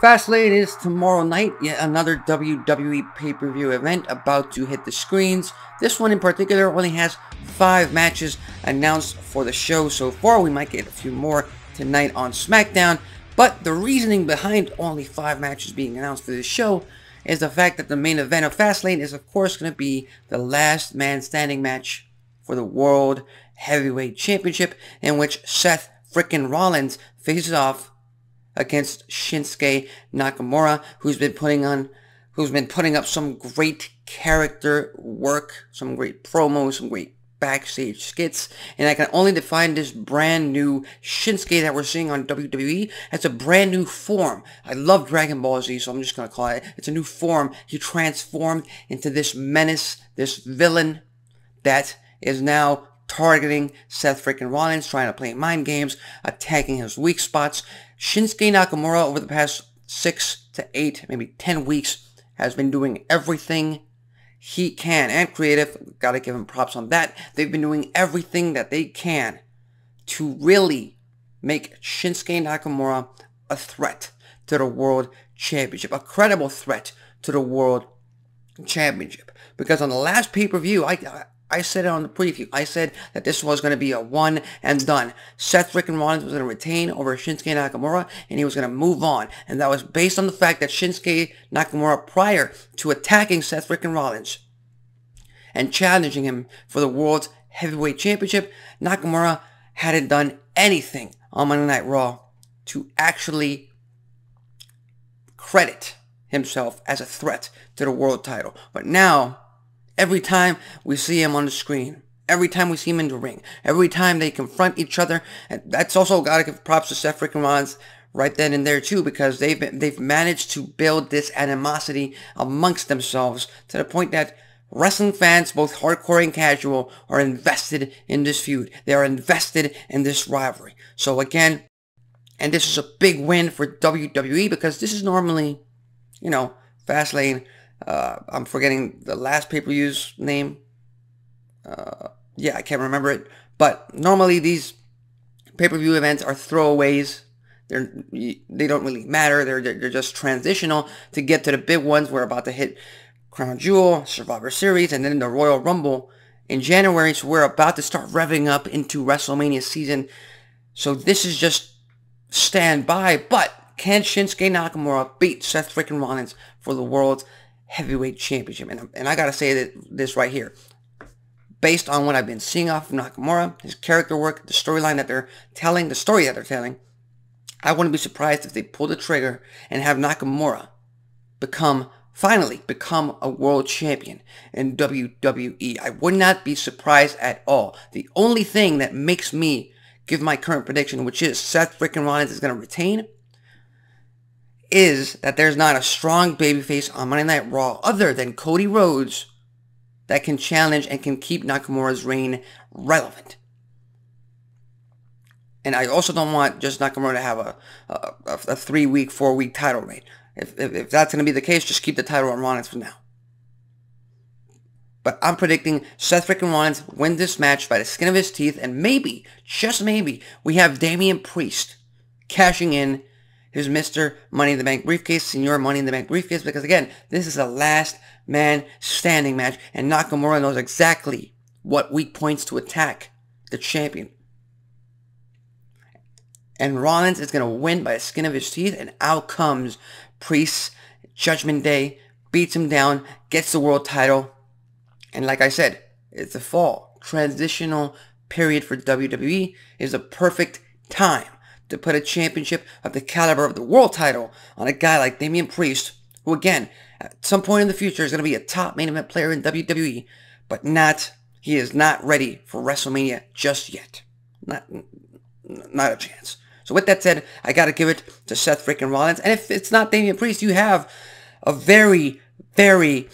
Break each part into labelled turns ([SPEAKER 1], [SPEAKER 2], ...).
[SPEAKER 1] Fastlane is tomorrow night, yet another WWE pay-per-view event about to hit the screens. This one in particular only has 5 matches announced for the show so far. We might get a few more tonight on SmackDown, but the reasoning behind only 5 matches being announced for this show is the fact that the main event of Fastlane is of course going to be the last man standing match for the World Heavyweight Championship, in which Seth frickin' Rollins faces off against Shinsuke Nakamura, who's been putting up some great character work, some great promos, some great backstage skits, and I can only define this brand new Shinsuke that we're seeing on WWE as a brand new form. I love Dragon Ball Z, so I'm just gonna call it's a new form. He transformed into this menace, this villain that is now targeting Seth freaking Rollins, trying to play mind games, attacking his weak spots. Shinsuke Nakamura over the past 6 to 8, maybe 10 weeks has been doing everything he can, and creative, gotta give him props on that. They've been doing everything that they can to really make Shinsuke Nakamura a threat to the World Championship, a credible threat to the World Championship. Because on the last pay-per-view, I said it on the preview. I said that this was going to be a one and done. Seth freaking Rollins was going to retain over Shinsuke Nakamura, and he was going to move on. And that was based on the fact that Shinsuke Nakamura, prior to attacking Seth freaking Rollins and challenging him for the World Heavyweight Championship, Nakamura hadn't done anything on Monday Night Raw to actually credit himself as a threat to the world title. But now, every time we see him on the screen, every time we see him in the ring, every time they confront each other, and that's also got to give props to Seth freaking Rollins right then and there too, because they've managed to build this animosity amongst themselves to the point that wrestling fans, both hardcore and casual, are invested in this feud. They are invested in this rivalry. So again, and this is a big win for WWE, because this is normally, Fastlane. I'm forgetting the last pay-per-view's name. I can't remember it. But normally these pay-per-view events are throwaways. They don't really matter. They're just transitional to get to the big ones. We're about to hit Crown Jewel, Survivor Series, and then the Royal Rumble in January. So we're about to start revving up into WrestleMania season. So this is just stand by. But can Shinsuke Nakamura beat Seth freaking Rollins for the World Heavyweight Championship? And I gotta say that this right here, based on what I've been seeing off of Nakamura, his character work, the storyline that they're telling, the story that they're telling, I wouldn't be surprised if they pull the trigger and have Nakamura finally become a world champion in WWE. I would not be surprised at all. The only thing that makes me give my current prediction, which is Seth freaking Rollins is going to retain, is that there's not a strong babyface on Monday Night Raw other than Cody Rhodes that can challenge and can keep Nakamura's reign relevant. And I also don't want just Nakamura to have a 3-week, 4-week title reign. If that's going to be the case, just keep the title on Rollins for now. But I'm predicting Seth freaking Rollins wins this match by the skin of his teeth, and maybe, just maybe, we have Damian Priest cashing in his Mr. Money in the Bank briefcase, Senior Money in the Bank briefcase, because again, this is a last man standing match, and Nakamura knows exactly what weak points to attack the champion. And Rollins is going to win by the skin of his teeth, and out comes Priest, Judgment Day, beats him down, gets the world title, and like I said, it's a fall. Transitional period for WWE is a perfect time to put a championship of the caliber of the world title on a guy like Damian Priest, who again, at some point in the future is going to be a top main event player in WWE, but he is not ready for WrestleMania just yet. Not a chance. So with that said, I got to give it to Seth freaking Rollins. And if it's not Damian Priest, you have a very, very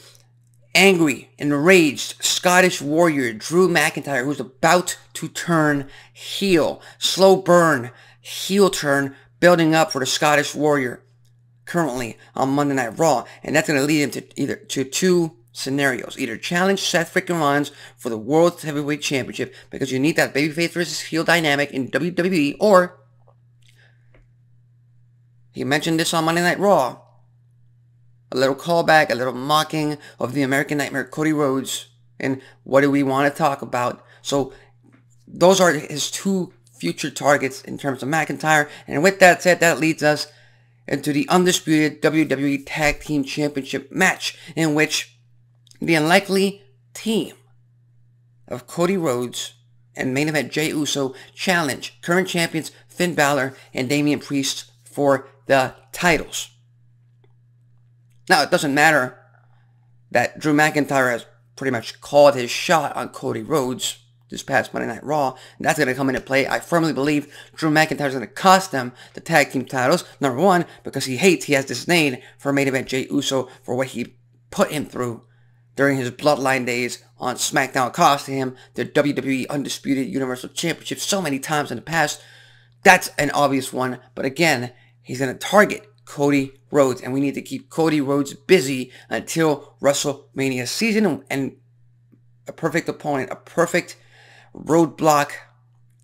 [SPEAKER 1] angry, enraged Scottish warrior, Drew McIntyre, who's about to turn heel. Slow burn, heel turn, building up for the Scottish warrior currently on Monday Night Raw. And that's going to lead him to two scenarios. Either challenge Seth freaking Rollins for the World Heavyweight Championship, because you need that babyface versus heel dynamic in WWE, or He mentioned this on Monday Night Raw. A little callback, a little mocking of the American Nightmare, Cody Rhodes, and what do we want to talk about. So those are his two future targets in terms of McIntyre. And with that said, that leads us into the undisputed WWE Tag Team Championship match, in which the unlikely team of Cody Rhodes and main event Jey Uso challenge current champions Finn Balor and Damian Priest for the titles. Now, it doesn't matter that Drew McIntyre has pretty much called his shot on Cody Rhodes this past Monday Night Raw. And that's going to come into play. I firmly believe Drew McIntyre is going to cost them the tag team titles. Number one, because he has disdain for main event Jey Uso for what he put him through during his Bloodline days on SmackDown, costing him the WWE Undisputed Universal Championship so many times in the past. That's an obvious one. But again, he's going to target Cody Rhodes, and we need to keep Cody Rhodes busy until WrestleMania season, and a perfect opponent, a perfect roadblock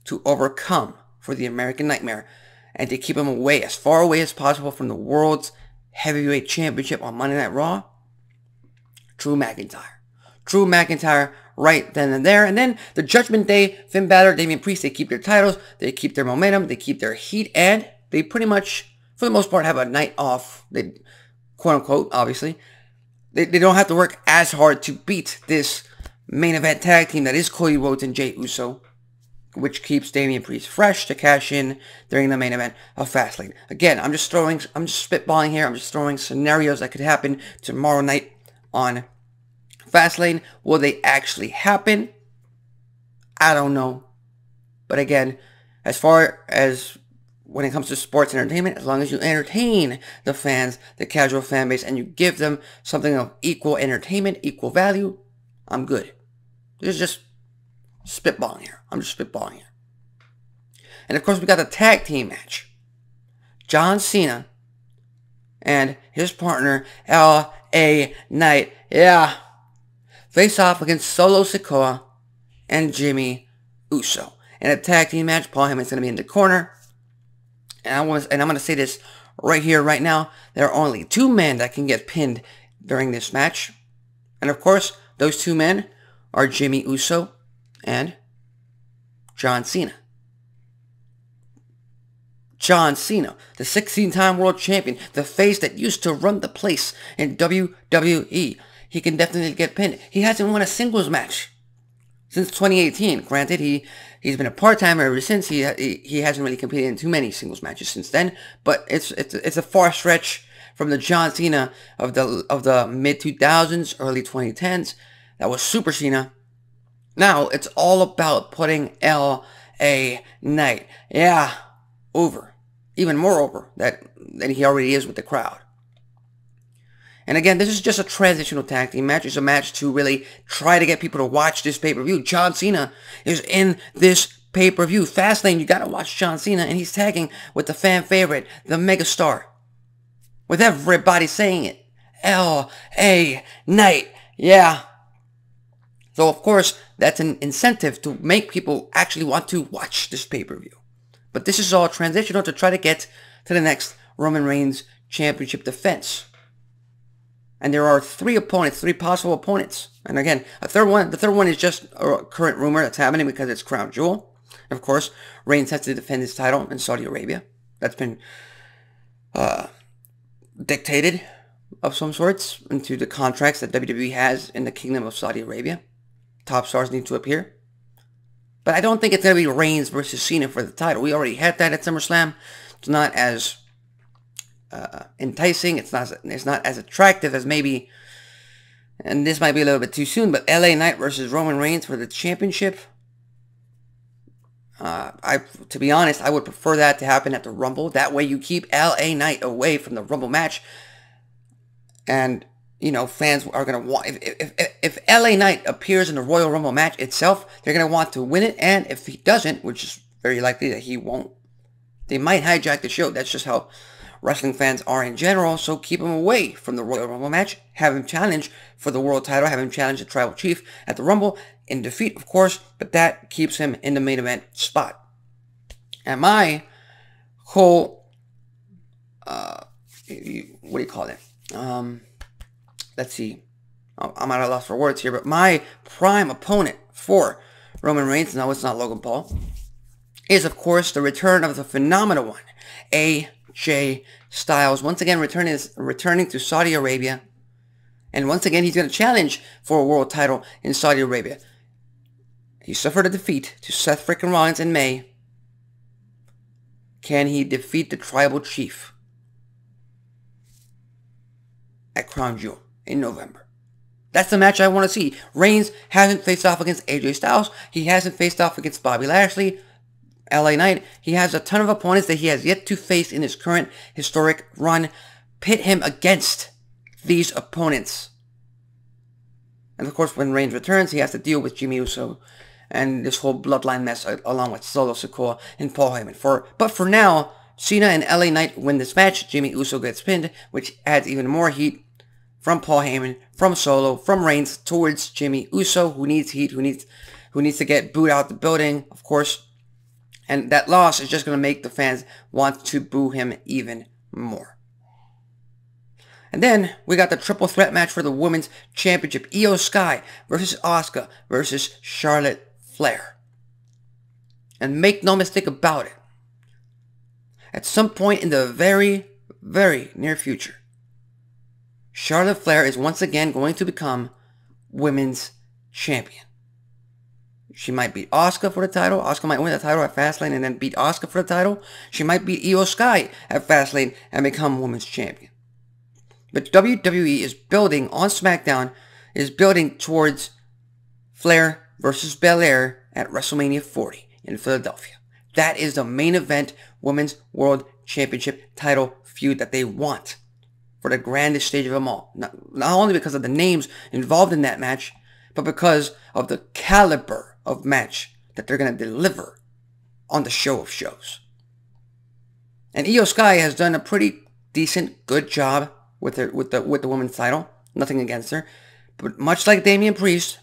[SPEAKER 1] to overcome for the American Nightmare, and to keep him away, as far away as possible from the World's Heavyweight Championship on Monday Night Raw. Drew McIntyre. Drew McIntyre right then and there. And then the Judgment Day, Finn Balor, Damian Priest, they keep their titles, they keep their momentum, they keep their heat, and they pretty much, for the most part, have a night off. They, quote unquote, obviously. They don't have to work as hard to beat this main event tag team that is Cody Rhodes and Jey Uso, which keeps Damian Priest fresh to cash in during the main event of Fastlane. Again, I'm just spitballing here. I'm just throwing scenarios that could happen tomorrow night on Fastlane. Will they actually happen? I don't know. But again, as far as when it comes to sports entertainment, as long as you entertain the fans, the casual fan base, and you give them something of equal entertainment, equal value, I'm good. This is just spitballing here. I'm just spitballing here. And of course, we got the tag team match. John Cena and his partner, L.A. Knight, face off against Solo Sikoa and Jimmy Uso. In a tag team match, Paul Heyman's going to be in the corner. And I'm going to say this right here, right now. There are only two men that can get pinned during this match. And of course, those two men are Jimmy Uso and John Cena. John Cena, the 16-time world champion, the face that used to run the place in WWE. He can definitely get pinned. He hasn't won a singles match since 2018. Granted, he's been a part-timer ever since. He hasn't really competed in too many singles matches since then. But it's a far stretch from the John Cena of the mid-2000s, early 2010s. That was Super Cena. Now it's all about putting L.A. Knight, over, even more over than he already is with the crowd. And again, this is just a transitional tag team match. It's a match to really try to get people to watch this pay-per-view. John Cena is in this pay-per-view. Fastlane, you gotta watch John Cena, and he's tagging with the fan favorite, the megastar. With everybody saying it. L.A. Knight, So, of course, that's an incentive to make people actually want to watch this pay-per-view. But this is all transitional to try to get to the next Roman Reigns championship defense. And there are three possible opponents. And again, the third one is just a current rumor that's happening because it's Crown Jewel. Of course, Reigns has to defend his title in Saudi Arabia. That's been dictated of some sorts into the contracts that WWE has in the Kingdom of Saudi Arabia. Top stars need to appear. But I don't think it's going to be Reigns versus Cena for the title. We already had that at SummerSlam. It's not as enticing. It's not as attractive as maybe, and this might be a little bit too soon, but LA Knight versus Roman Reigns for the championship. To be honest, I would prefer that to happen at the Rumble. That way you keep LA Knight away from the Rumble match. And, you know, fans are going to want, if LA Knight appears in the Royal Rumble match itself, they're going to want to win it. And if he doesn't, which is very likely that he won't, they might hijack the show. That's just how wrestling fans are in general. So keep him away from the Royal Rumble match. Have him challenge for the world title. Have him challenge the Tribal Chief at the Rumble in defeat, of course. But that keeps him in the main event spot. And my whole what do you call it? Let's see. I'm at a loss for words here, but my prime opponent for Roman Reigns, no, it's not Logan Paul, is of course the return of the phenomenal one, AJ Styles. Once again, returning to Saudi Arabia, and once again he's going to challenge for a world title in Saudi Arabia. He suffered a defeat to Seth freaking Rollins in May. Can he defeat the Tribal Chief at Crown Jewel in November? That's the match I want to see. Reigns hasn't faced off against AJ Styles. He hasn't faced off against Bobby Lashley, LA Knight. He has a ton of opponents that he has yet to face in his current historic run. Pit him against these opponents. And of course, when Reigns returns, he has to deal with Jimmy Uso and this whole bloodline mess along with Solo Sikoa and Paul Heyman. But for now, Cena and LA Knight win this match. Jimmy Uso gets pinned, which adds even more heat from Paul Heyman, from Solo, from Reigns towards Jimmy Uso, who needs heat, who needs to get booed out the building, of course. And that loss is just going to make the fans want to boo him even more. And then we got the triple threat match for the Women's Championship. Io Sky versus Asuka versus Charlotte Flair. And make no mistake about it, at some point in the very, very near future, Charlotte Flair is once again going to become Women's Champion. She might beat Asuka for the title. Asuka might win the title at Fastlane and then beat Asuka for the title. She might beat Io Sky at Fastlane and become Women's Champion. But WWE is building on SmackDown, is building towards Flair versus Belair at WrestleMania 40 in Philadelphia. That is the main event Women's World Championship title feud that they want for the grandest stage of them all. Not only because of the names involved in that match, but because of the caliber of match that they're going to deliver on the show of shows. And Io Sky has done a pretty decent, good job with the women's title. Nothing against her. But much like Damian Priest,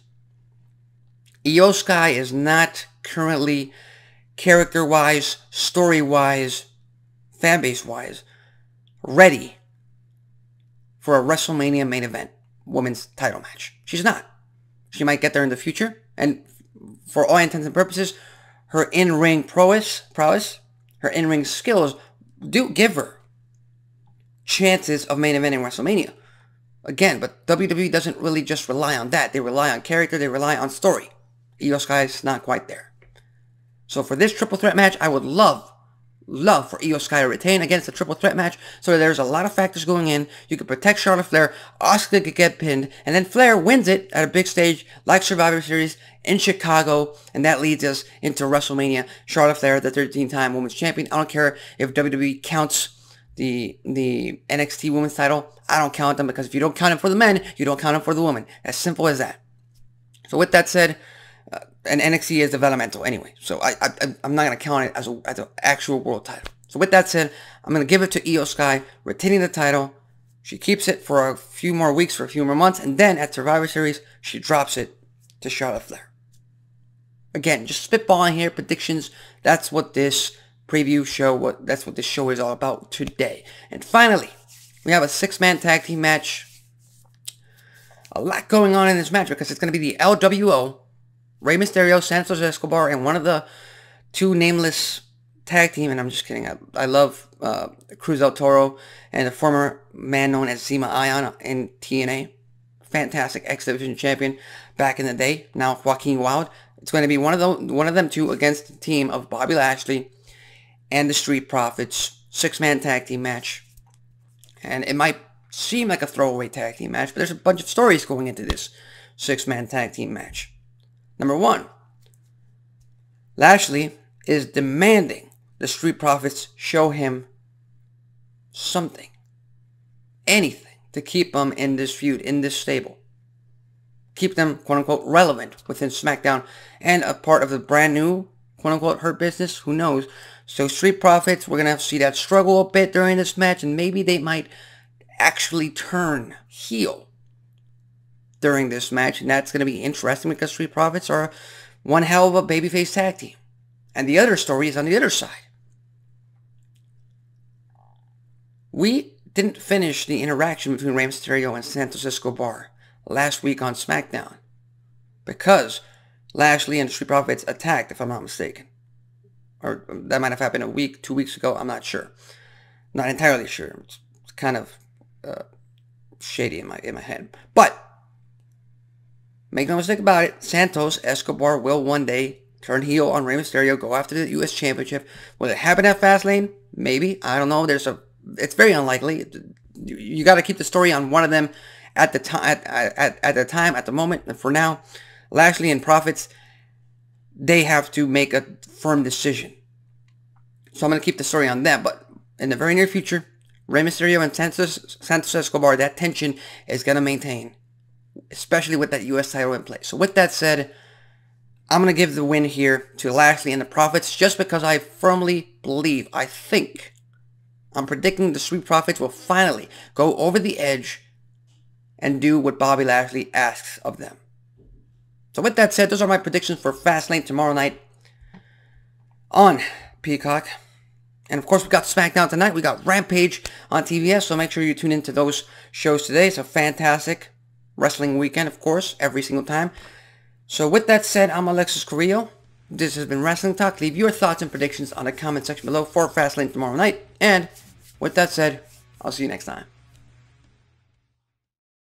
[SPEAKER 1] Io Sky is not currently character-wise, story-wise, fanbase-wise ready for a WrestleMania main event women's title match. She's not. She might get there in the future, and for all intents and purposes, her in-ring prowess, her in-ring skills do give her chances of main eventing WrestleMania. Again, but WWE doesn't really just rely on that. They rely on character, they rely on story. Io Sky's not quite there. So for this triple threat match, I would love for Io Sky to retain against the triple threat match. So there's a lot of factors going in. You could protect Charlotte Flair, Asuka could get pinned, and then Flair wins it at a big stage like Survivor Series in Chicago, and that leads us into WrestleMania. Charlotte Flair, the 13-time Women's Champion. I don't care if WWE counts the NXT Women's title. I don't count them, because if you don't count them for the men, you don't count them for the women. As simple as that. So with that said, and NXT is developmental anyway, so I'm not going to count it as an actual world title. So with that said, I'm going to give it to Io Sky, retaining the title. She keeps it for a few more weeks, for a few more months, and then at Survivor Series, she drops it to Charlotte Flair. Again, just spitballing here, predictions. That's what this preview show, that's what this show is all about today. And finally, we have a 6-man tag team match. A lot going on in this match, because it's going to be the LWO, Rey Mysterio, Santos Escobar, and one of the two nameless tag team, and I'm just kidding, I love Cruz del Toro and the former man known as Zema Ion in TNA. Fantastic X Division champion back in the day. Now Joaquin Wilde. It's going to be one of them two against the team of Bobby Lashley and the Street Profits. 6-man tag team match. And it might seem like a throwaway tag team match, but there's a bunch of stories going into this 6-man tag team match. Number 1, Lashley is demanding the Street Profits show him something, anything, to keep them in this feud, in this stable. Keep them, quote-unquote, relevant within SmackDown and a part of the brand new, quote-unquote, Hurt Business. Who knows? So Street Profits, we're going to have to see that struggle a bit during this match, and maybe they might actually turn heel during this match, and that's going to be interesting, because Street Profits are one hell of a babyface tag team. And the other story is on the other side. we didn't finish the interaction between Rey Mysterio and Santos Escobar last week on SmackDown because Lashley and the Street Profits attacked, if I'm not mistaken. Or that might have happened a week, 2 weeks ago, I'm not sure. Not entirely sure. It's kind of shady in my head. But make no mistake about it, Santos Escobar will one day turn heel on Rey Mysterio, go after the U.S. Championship. Will it happen at Fastlane? Maybe. I don't know. It's very unlikely. You got to keep the story on one of them at the time. At the moment. And for now, Lashley and Profits, they have to make a firm decision. So I'm going to keep the story on them. But in the very near future, Rey Mysterio and Santos Escobar, that tension is going to maintain, especially with that U.S. title in place. So with that said, I'm going to give the win here to Lashley and the Profits just because I firmly believe, I'm predicting the Street Profits will finally go over the edge and do what Bobby Lashley asks of them. So with that said, those are my predictions for Fastlane tomorrow night on Peacock. And of course, we got SmackDown tonight. We got Rampage on TBS, so make sure you tune into those shows today. It's a fantastic wrestling weekend, of course, every single time. So with that said, I'm Alexis Carrillo. This has been Wrestling Talk. Leave your thoughts and predictions on the comment section below for Fastlane tomorrow night. And with that said, I'll see you next time.